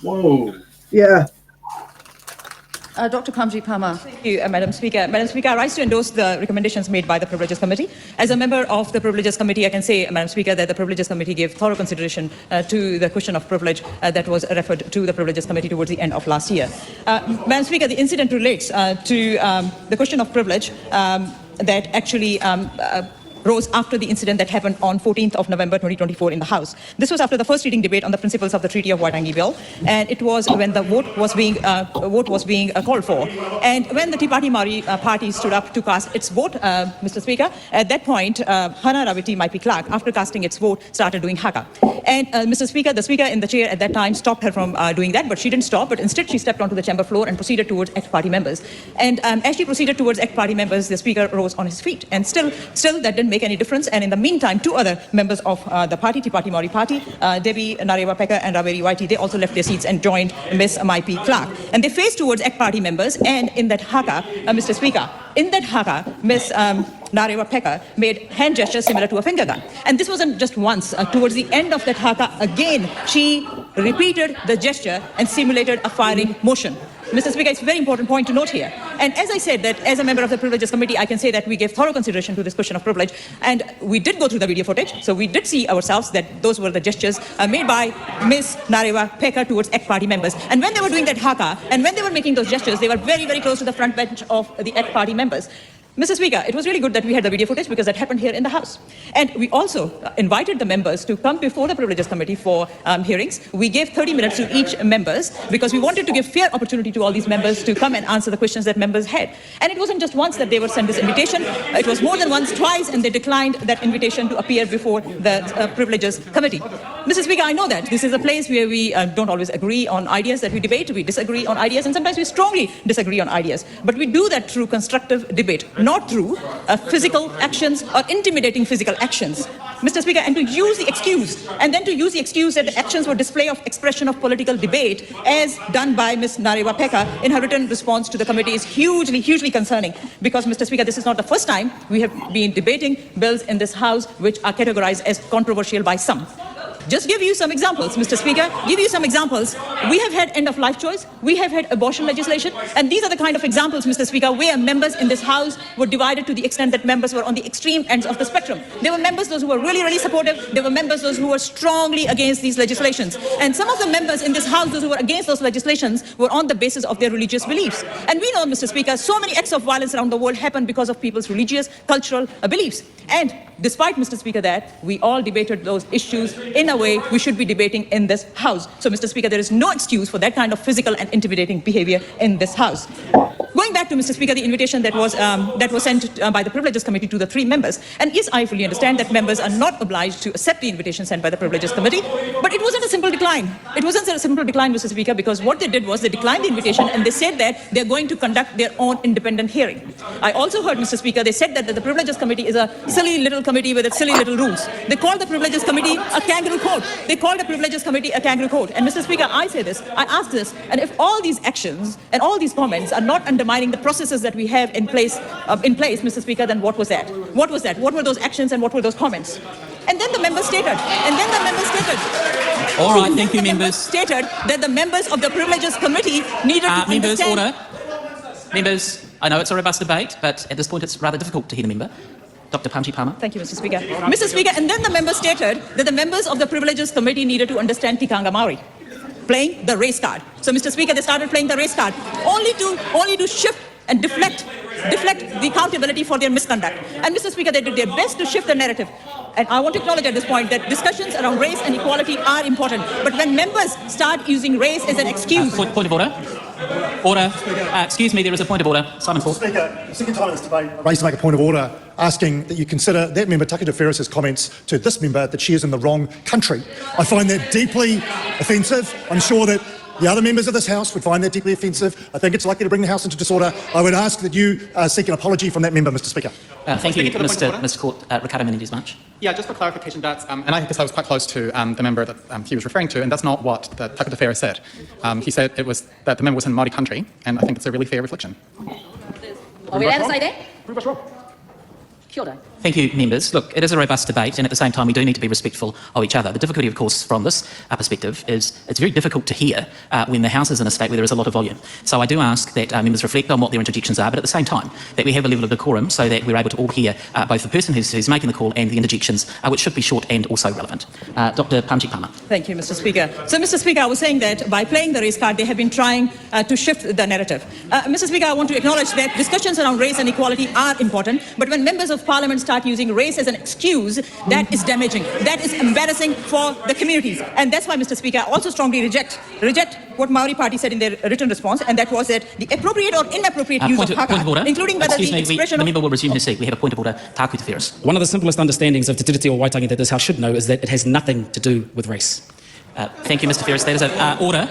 Whoa. Yeah. Dr. Parmjeet Parmer. Thank you, Madam Speaker. Madam Speaker, I rise to endorse the recommendations made by the Privileges Committee. As a member of the Privileges Committee, I can say, Madam Speaker, that the Privileges Committee gave thorough consideration to the question of privilege that was referred to the Privileges Committee towards the end of last year. Madam Speaker, the incident relates to the question of privilege that actually rose after the incident that happened on 14th of November 2024 in the House. This was after the first reading debate on the principles of the Treaty of Waitangi Bill, and it was when the vote was being called for. And when the Party Māori party stood up to cast its vote, Mr. Speaker, at that point, Hana-Rawhiti Maipi-Clarke, after casting its vote, started doing Haka. And Mr. Speaker, the Speaker in the chair at that time stopped her from doing that, but she didn't stop, but instead she stepped onto the chamber floor and proceeded towards ACT Party members. And as she proceeded towards ACT Party members, the Speaker rose on his feet. And still that didn't make any difference. And in the meantime, two other members of the party, Party Māori Party, Debbie Ngarewa-Packer and Rawiri Waititi, they also left their seats and joined Ms. Maipi-Clarke. And they faced towards ACT Party members, and in that Haka, Mr. Speaker, in that Haka, Ms. Ngarewa-Packer made hand gestures similar to a finger gun. And this wasn't just once. Towards the end of that Haka, again, she repeated the gesture and simulated a firing motion. Mr. Speaker, it's a very important point to note here. And as I said, that as a member of the Privileges Committee, I can say that we gave thorough consideration to this question of privilege. And we did go through the video footage. So we did see ourselves that those were the gestures made by Ms. Ngarewa-Packer towards ACT Party members. And when they were doing that Haka, and when they were making those gestures, they were very, very close to the front bench of the ACT Party members. Mr. Speaker, it was really good that we had the video footage because that happened here in the House. And we also invited the members to come before the Privileges Committee for hearings. We gave 30 minutes to each members because we wanted to give fair opportunity to all these members to come and answer the questions that members had. And it wasn't just once that they were sent this invitation. It was more than once, twice, and they declined that invitation to appear before the Privileges Committee. Mr. Speaker, I know that this is a place where we don't always agree on ideas that we debate. We disagree on ideas, and sometimes we strongly disagree on ideas. But we do that through constructive debate, not through physical actions or intimidating physical actions. Mr. Speaker, and to use the excuse, and then to use the excuse that the actions were display of expression of political debate, as done by Ms. Ngarewa-Packer in her written response to the committee, is hugely, hugely concerning. Because, Mr. Speaker, this is not the first time we have been debating bills in this House which are categorized as controversial by some. Just give you some examples, Mr. Speaker, give you some examples. We have had end-of-life choice, we have had abortion legislation, and these are the kind of examples, Mr. Speaker, where members in this House were divided to the extent that members were on the extreme ends of the spectrum. There were members, those who were really, really supportive. There were members, those who were strongly against these legislations. And some of the members in this House, those who were against those legislations, were on the basis of their religious beliefs. And we know, Mr. Speaker, so many acts of violence around the world happen because of people's religious, cultural beliefs. And despite, Mr. Speaker, that, we all debated those issues in a way we should be debating in this House. So, Mr. Speaker, there is no excuse for that kind of physical and intimidating behavior in this House. Going back to, Mr. Speaker, the invitation that was sent by the Privileges Committee to the three members. And yes, I fully understand that members are not obliged to accept the invitation sent by the Privileges Committee, but it wasn't a simple decline. It wasn't a simple decline, Mr. Speaker, because what they did was they declined the invitation and they said that they're going to conduct their own independent hearing. I also heard, Mr. Speaker, they said that the Privileges Committee is a silly little committee with its silly little rules. They called the Privileges Committee a kangaroo court. They called the Privileges Committee a kangaroo court. And Mr. Speaker, I say this, I ask this, and if all these actions and all these comments are not undermining the processes that we have in place, Mr. Speaker, then what was that? What was that? What were those actions and what were those comments? And then the members stated, all right, thank you, members. Stated that the members of the Privileges Committee needed to understand... Members, order. Members, I know it's a robust debate, but at this point it's rather difficult to hear the member. Dr. Parmjeet Parmer. Thank you, Mr. Speaker. Mr. Speaker, and then the members stated that the members of the Privileges Committee needed to understand Tikanga Māori, playing the race card. So, Mr. Speaker, they started playing the race card, only to shift and deflect the accountability for their misconduct. And, Mr. Speaker, they did their best to shift the narrative. And I want to acknowledge at this point that discussions around race and equality are important. But when members start using race as an excuse... Point of order. Order. Excuse me, there is a point of order. Simon Ford. Speaker, the second time in this debate, I raised to make a point of order asking that you consider that member Takata Ferris's comments to this member that she is in the wrong country. I find that deeply offensive. I'm sure that the other members of this House would find that deeply offensive. I think it's likely to bring the House into disorder. I would ask that you seek an apology from that member, Mr. Speaker. Thank you, Mr. Court. Ricardo Menendez-March. Yeah, just for clarification, that's, and I guess I was quite close to the member that he was referring to, and that's not what the Takata Ferris said. He said it was that the member was in Māori country, and I think it's a really fair reflection. Are we allowed to say that? Kia ora. Thank you, members. Look, it is a robust debate, and at the same time, we do need to be respectful of each other. The difficulty, of course, from this perspective is it's very difficult to hear when the House is in a state where there is a lot of volume. So I do ask that members reflect on what their interjections are, but at the same time, that we have a level of decorum so that we're able to all hear both the person who's making the call and the interjections, which should be short and also relevant. Dr. Parmjeet Parmer. Thank you, Mr. Speaker. So, Mr. Speaker, I was saying that by playing the race card, they have been trying to shift the narrative. Mr. Speaker, I want to acknowledge that discussions around race and equality are important, but when members of Parliament start using race as an excuse, that is damaging. That is embarrassing for the communities. And that's why, Mr. Speaker, I also strongly reject what Māori Party said in their written response, and that was that the appropriate or inappropriate use of Haka, point of order. including whether Excuse the me, expression the member will resume his seat. We have a point of order. Taku te Whiris. One of the simplest understandings of Te Tiriti o Waitangi that this House should know is that it has nothing to do with race. Thank you, Mr. Ferris. That is an order.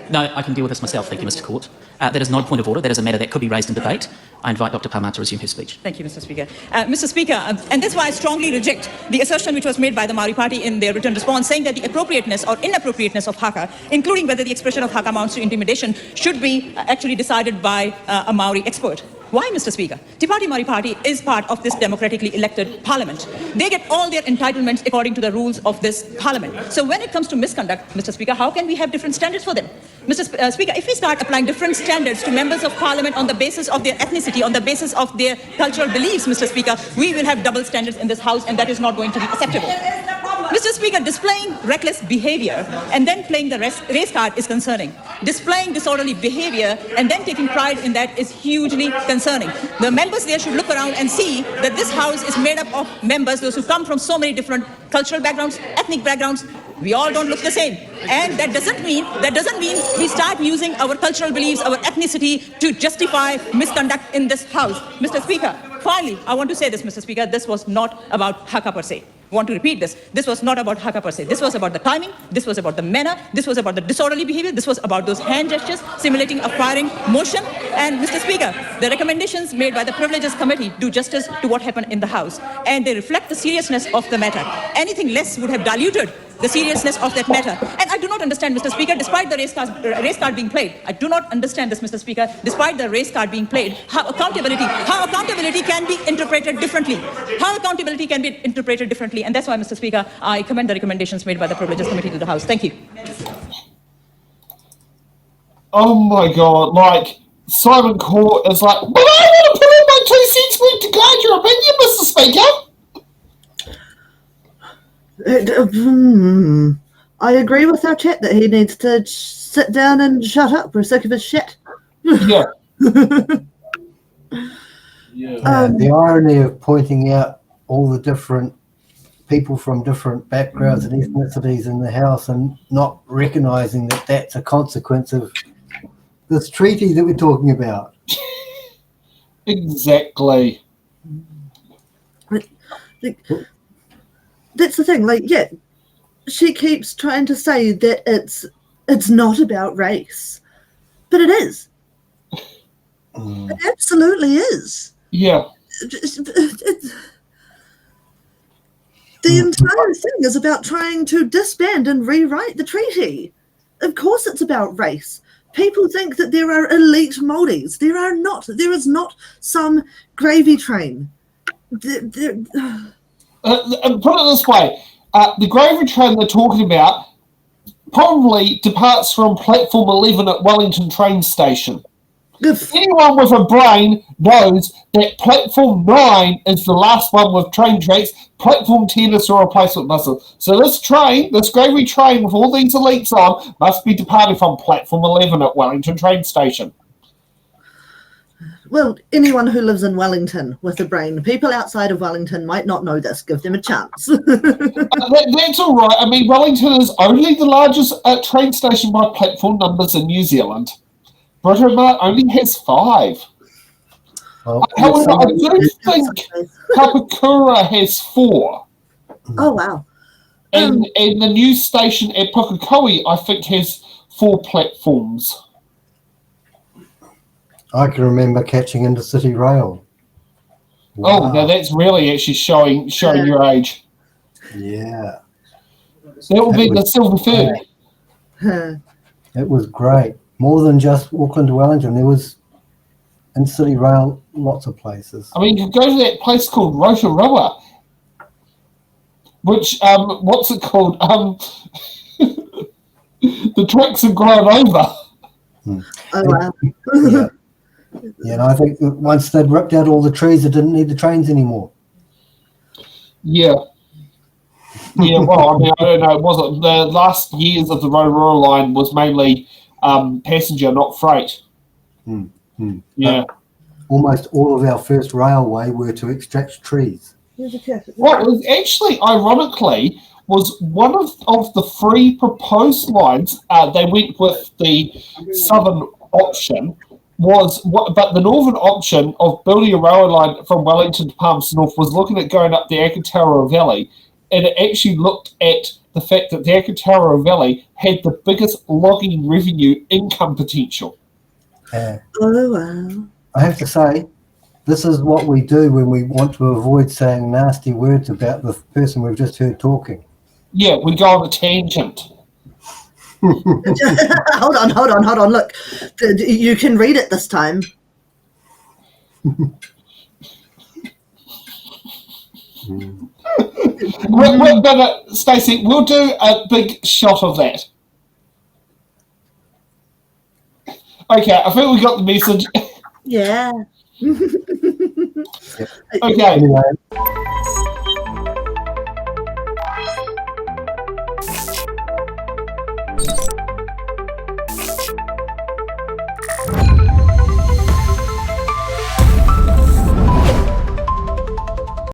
No, I can deal with this myself. Thank you, Mr. Court. That is not a point of order. That is a matter that could be raised in debate. I invite Dr. Parmer to resume her speech. Thank you, Mr. Speaker. Mr. Speaker, and that's why I strongly reject the assertion which was made by the Māori Party in their written response, saying that the appropriateness or inappropriateness of Haka, including whether the expression of Haka amounts to intimidation, should be actually decided by a Maori expert. Why, Mr. Speaker? Te Pāti Māori Party is part of this democratically elected parliament. They get all their entitlements according to the rules of this parliament. So when it comes to misconduct, Mr. Speaker, how can we have different standards for them? Mr. Speaker, if we start applying different standards to members of parliament on the basis of their ethnicity, on the basis of their cultural beliefs, Mr. Speaker, we will have double standards in this House, and that is not going to be acceptable. Mr. Speaker, displaying reckless behaviour and then playing the race card is concerning. Displaying disorderly behaviour and then taking pride in that is hugely concerning. The members there should look around and see that this House is made up of members, those who come from so many different cultural backgrounds, ethnic backgrounds. We all don't look the same. And that doesn't mean we start using our cultural beliefs, our ethnicity to justify misconduct in this House. Mr. Speaker, finally, I want to say this, Mr. Speaker, this was not about Haka per se. I want to repeat this. This was not about Haka per se. This was about the timing. This was about the manner. This was about the disorderly behavior. This was about those hand gestures simulating a firing motion. And Mr. Speaker, the recommendations made by the Privileges Committee do justice to what happened in the House. And they reflect the seriousness of the matter. Anything less would have diluted the seriousness of that matter. And I do not understand, Mr. Speaker, despite the race card being played, I do not understand this, Mr. Speaker, despite the race card being played, how accountability can be interpreted differently. How accountability can be interpreted differently. And that's why, Mr. Speaker, I commend the recommendations made by the Privileges Committee to the House. Thank you. Oh my God, like, Simon Court is like, but I want to put in my 2 cents worth to guide your opinion, Mr. Speaker. I agree with our chat that he needs to sit down and shut up. We're sick of his shit. Yeah. The irony of pointing out all the different people from different backgrounds and ethnicities in the House and not recognising that that's a consequence of this treaty that we're talking about. Exactly. That's the thing. Like, yeah, she keeps trying to say that it's not about race, but it is. It absolutely is. Yeah. The entire thing is about trying to disband and rewrite the treaty. Of course it's about race. People think that there are elite Māoris. There are not. There is not some gravy train. Put it this way, the gravy train they're talking about probably departs from platform 11 at Wellington train station. Anyone with a brain knows that platform 9 is the last one with train tracks. Platform 10 is a replacement bus. So this train, this gravy train with all these elites on, must be departing from platform 11 at Wellington train station. Well, anyone who lives in Wellington with a brain, people outside of Wellington might not know this. Give them a chance. That's all right. I mean, Wellington is only the largest train station by platform numbers in New Zealand. Britomart only has 5. Well, However, I do think Papakura has 4. Oh, wow. And the new station at Pukekohe, I think, has 4 platforms. I can remember catching Intercity Rail. Wow. Oh, now that's really actually showing your age. Yeah. That will be the Silver Fern. It was great. More than just Auckland to Wellington. There was in City Rail, lots of places. I mean, you could go to that place called Rotorua, which, what's it called? The tracks have grown over. Oh, wow. Yeah, and I think that once they'd ripped out all the trees, they didn't need the trains anymore. Yeah. Yeah, well, I mean, I don't know. It wasn't the last years of the Rotorua line was mainly passenger, not freight. Yeah. Almost all of our first railway were to extract trees. Well, it was actually, ironically, was one of the three proposed lines. They went with the southern option. But the northern option of building a railway line from Wellington to Palmerston North was looking at going up the Akatara Valley, and it actually looked at the fact that the Akatara Valley had the biggest logging revenue income potential. Oh, wow. I have to say, this is what we do when we want to avoid saying nasty words about the person we've just heard talking. Yeah, we go on a tangent. Hold on. Look, you can read it this time. Stacey, we'll do a big shot of that. Okay, I think we got the message. Yeah. Okay. Anyway.